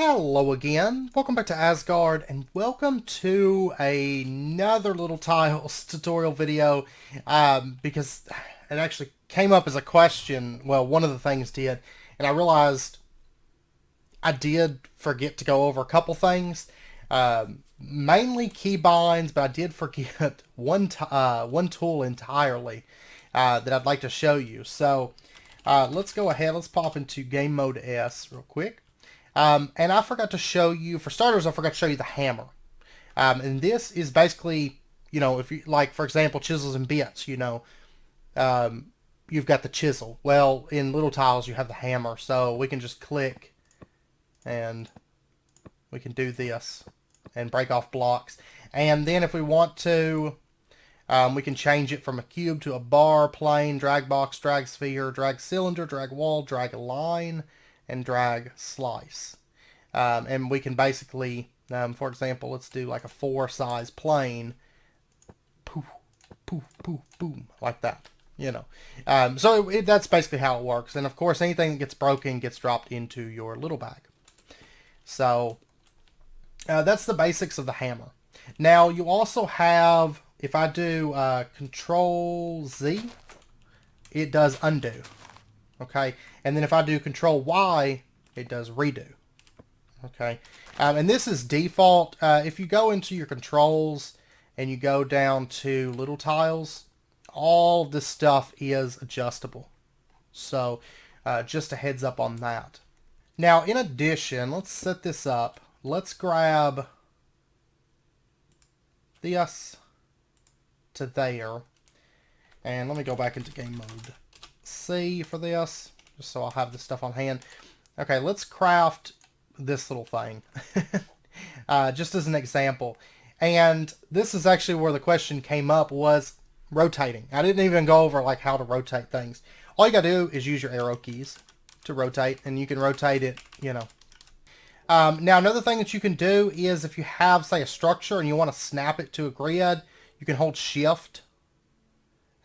Hello again, welcome back to Asgard, and welcome to another little tiles tutorial video, because it actually came up as a question. Well, one of the things did, and I realized I did forget to go over a couple things, mainly keybinds, but I did forget one tool entirely that I'd like to show you. So let's go ahead, let's pop into Game Mode S real quick. And I forgot to show you, for starters, I forgot to show you the hammer. And this is basically, if you, like, for example, chisels and bits, you've got the chisel. Well, in little tiles, you have the hammer. So we can just click and we can do this and break off blocks. And then if we want to, we can change it from a cube to a bar, plane, drag box, drag sphere, drag cylinder, drag wall, drag line, and drag slice. And we can basically, for example, let's do like a 4 size plane. Poof, poof, poof, boom, like that. So that's basically how it works. And of course, anything that gets broken gets dropped into your little bag. So that's the basics of the hammer. Now you also have, if I do Control Z, it does undo. Okay, and then if I do Control Y, it does redo. Okay, and this is default. If you go into your controls and you go down to little tiles, all this stuff is adjustable. So just a heads up on that. Now, in addition, let's set this up. Let's grab this to there. And let me go back into game mode C for this, just so I'll have this stuff on hand. Okay, let's craft this little thing, just as an example. And this is actually where the question came up, was rotating. I didn't even go over like how to rotate things. All you gotta do is use your arrow keys to rotate, and you can rotate it, Now, another thing that you can do is if you have, say, a structure and you want to snap it to a grid, you can hold Shift.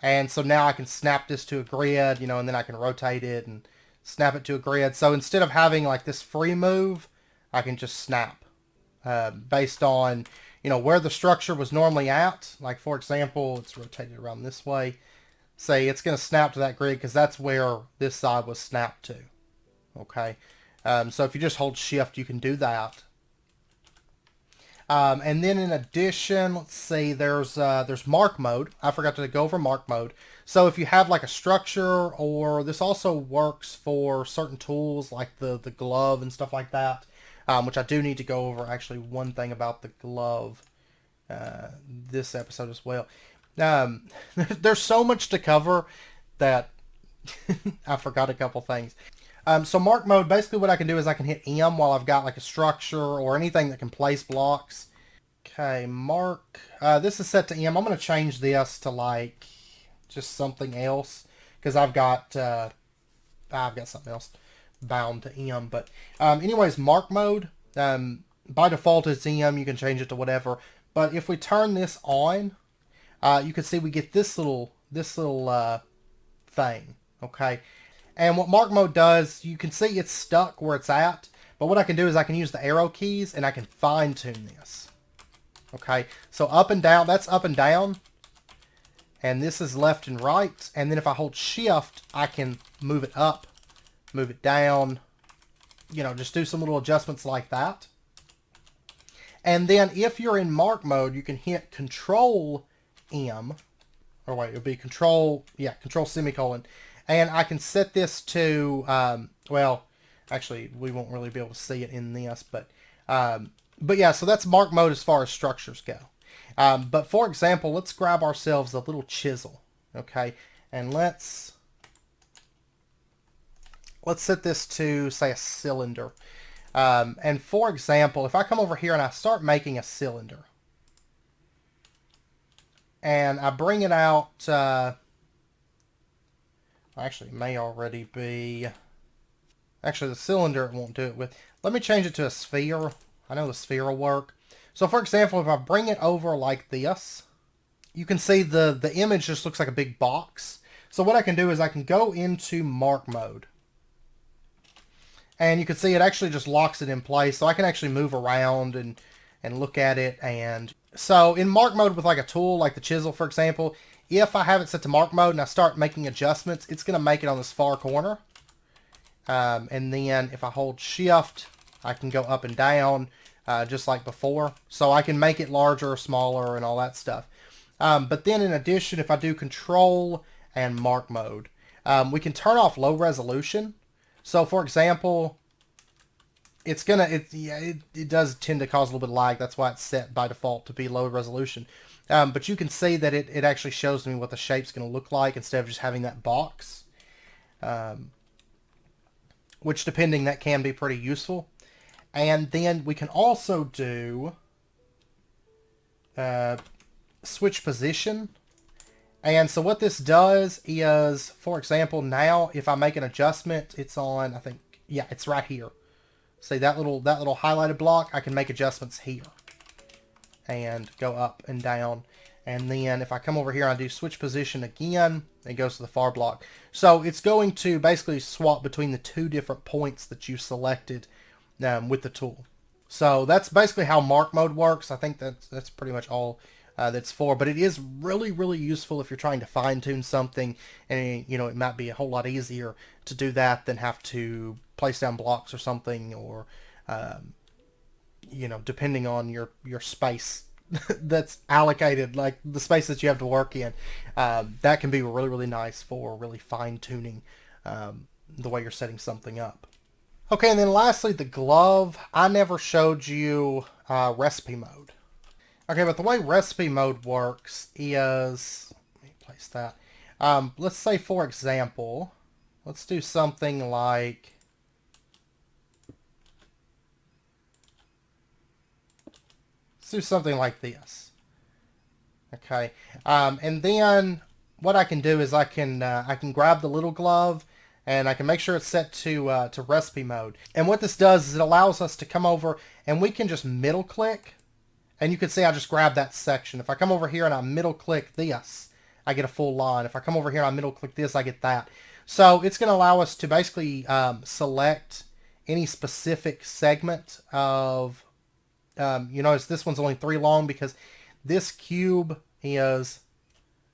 And so now I can snap this to a grid, and then I can rotate it and snap it to a grid. So instead of having like this free move, I can just snap based on, where the structure was normally at. Like, for example, it's rotated around this way. Say it's going to snap to that grid because that's where this side was snapped to. Okay. So if you just hold Shift, you can do that. And then in addition, let's see, there's mark mode. I forgot to go over mark mode. So if you have like a structure, or this also works for certain tools like the glove and stuff like that, which I do need to go over actually one thing about the glove this episode as well. There's so much to cover that I forgot a couple things. So mark mode, basically what I can do is I can hit M while I've got like a structure or anything that can place blocks. Okay, mark. This is set to M. I'm going to change this to like just something else because I've got something else bound to M. But anyways, mark mode. By default it's M. You can change it to whatever. But if we turn this on, you can see we get this little thing. Okay. And what mark mode does, you can see it's stuck where it's at, but what I can do is I can use the arrow keys and I can fine tune this. Okay, so up and down, that's up and down, and this is left and right, and then if I hold Shift, I can move it up, move it down, just do some little adjustments like that. And then if you're in mark mode, you can hit Control M, or wait, it would be Control semicolon. And I can set this to, well, actually, we won't really be able to see it in this, but yeah, so that's mark mode as far as structures go. But for example, let's grab ourselves a little chisel, okay? And let's set this to, say, a cylinder. And for example, if I come over here and I start making a cylinder, and I bring it out, actually, it may already be... Actually, the cylinder it won't do it with. Let me change it to a sphere. I know the sphere will work. So, for example, if I bring it over like this, you can see the image just looks like a big box. So what I can do is I can go into mark mode. And you can see it actually just locks it in place, so I can actually move around and look at it. And so in mark mode with like a tool like the chisel, for example, if I have it set to mark mode and I start making adjustments, it's going to make it on this far corner. And then if I hold shift, I can go up and down just like before. So I can make it larger or smaller and all that stuff. But then in addition, if I do control and mark mode, we can turn off low resolution. So for example, it's gonna it does tend to cause a little bit of lag. That's why it's set by default to be low resolution. But you can see that it actually shows me what the shape's going to look like instead of just having that box. Which, depending, that can be pretty useful. And then we can also do switch position. And so what this does is, for example, now if I make an adjustment, it's on, I think, yeah, it's right here. See that little highlighted block? I can make adjustments here and go up and down. And then if I come over here and I do switch position again, it goes to the far block. So it's going to basically swap between the two different points that you selected with the tool. So that's basically how mark mode works. I think that's pretty much all that's for. But it is really, really useful if you're trying to fine tune something, and you know it might be a whole lot easier to do that than have to place down blocks or something, or you know, depending on your space that's allocated, like the space that you have to work in. That can be really, really nice for really fine tuning the way you're setting something up. Okay, and then lastly, the glove. I never showed you recipe mode. Okay, but the way recipe mode works is, let me place that. Let's say, for example, let's do something like, do something like this. Okay, and then what I can do is I can grab the little glove and I can make sure it's set to recipe mode. And what this does is it allows us to come over and we can just middle click, and you can see I just grabbed that section. If I come over here and I middle click this, I get a full line. If I come over here and I middle click this, I get that. So it's going to allow us to basically select any specific segment of you notice this one's only 3 long because this cube is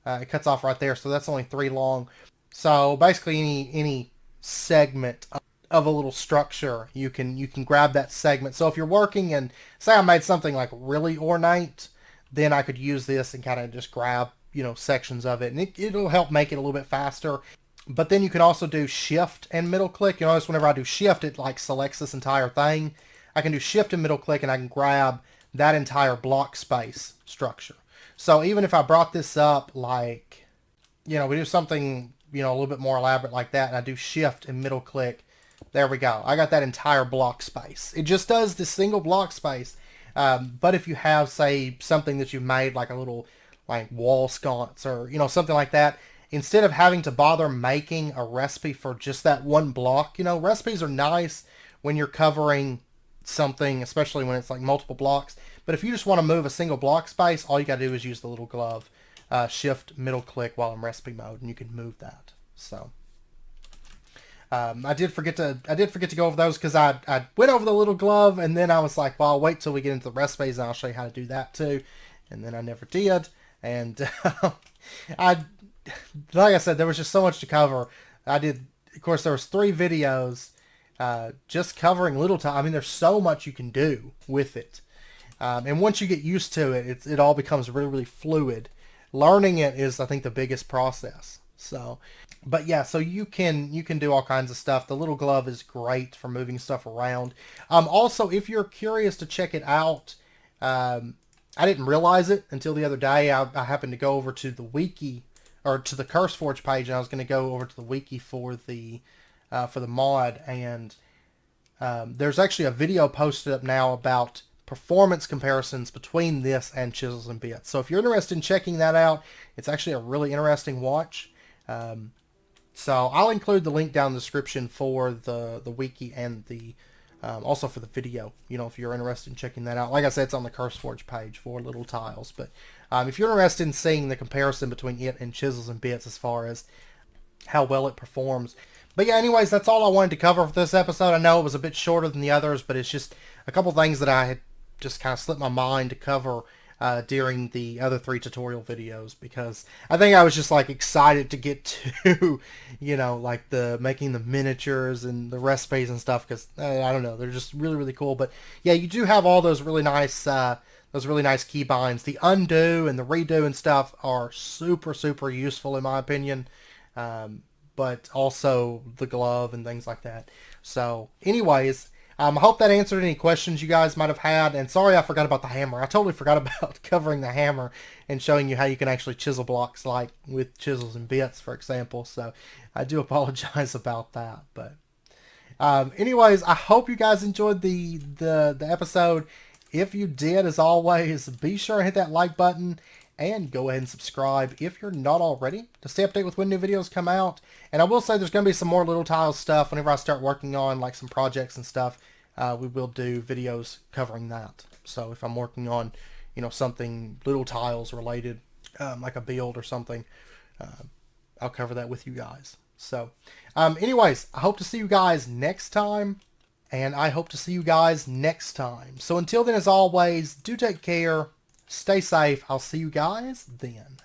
it cuts off right there, so that's only 3 long. So basically any segment of a little structure, you can grab that segment. So if you're working and say I made something like really ornate, then I could use this and kind of just grab, you know, sections of it, and it'll help make it a little bit faster. But then you can also do shift and middle click. You notice whenever I do shift, it like selects this entire thing. I can do shift and middle click and I can grab that entire block space structure. So even if I brought this up, like, you know, we do something, you know, a little bit more elaborate like that, and I do shift and middle click, there we go. I got that entire block space. It just does this single block space. But if you have, say, something that you made, like a little like wall sconce or, you know, something like that, instead of having to bother making a recipe for just that one block, you know, recipes are nice when you're covering something, especially when it's like multiple blocks. But if you just want to move a single block space, all you got to do is use the little glove, shift middle click while in recipe mode, and you can move that. So I did forget to go over those because I went over the little glove, and then I was like, well, I'll wait till we get into the recipes and I'll show you how to do that too. And then I never did. And like I said, there was just so much to cover. Of course, there was 3 videos just covering little time. I mean, there's so much you can do with it. And once you get used to it, it all becomes really, really fluid. Learning it is, I think, the biggest process. So, but yeah, so you can do all kinds of stuff. The little glove is great for moving stuff around. Also, if you're curious to check it out, I didn't realize it until the other day. I happened to go over to the wiki, or to the CurseForge page, and I was going to go over to the wiki for the mod, and there's actually a video posted up now about performance comparisons between this and Chisels and Bits. So if you're interested in checking that out, it's actually a really interesting watch. So I'll include the link down in the description for the wiki and the also for the video, you know, if you're interested in checking that out. Like I said, it's on the CurseForge page for Little Tiles. But if you're interested in seeing the comparison between it and Chisels and Bits as far as how well it performs. But yeah, anyways, that's all I wanted to cover for this episode. I know it was a bit shorter than the others, but it's just a couple things that I had just kind of slipped my mind to cover during the other 3 tutorial videos, because I think I was just like excited to get to, like the making the miniatures and the recipes and stuff, because I don't know, they're just really, really cool. But yeah, you do have all those really nice keybinds. The undo and the redo and stuff are super, super useful in my opinion. But also the glove and things like that. So anyways, I hope that answered any questions you guys might have had. And sorry I forgot about the hammer. I totally forgot about covering the hammer and showing you how you can actually chisel blocks, like with chisels and bits, for example. So I do apologize about that. But anyways, I hope you guys enjoyed the episode. If you did, as always, be sure and hit that like button and go ahead and subscribe if you're not already to stay updated with when new videos come out. And I will say there's going to be some more Little Tiles stuff whenever I start working on like some projects and stuff. We will do videos covering that. So if I'm working on, something Little Tiles related, like a build or something, I'll cover that with you guys. So anyways, I hope to see you guys next time. And I hope to see you guys next time. So until then, as always, do take care. Stay safe. I'll see you guys then.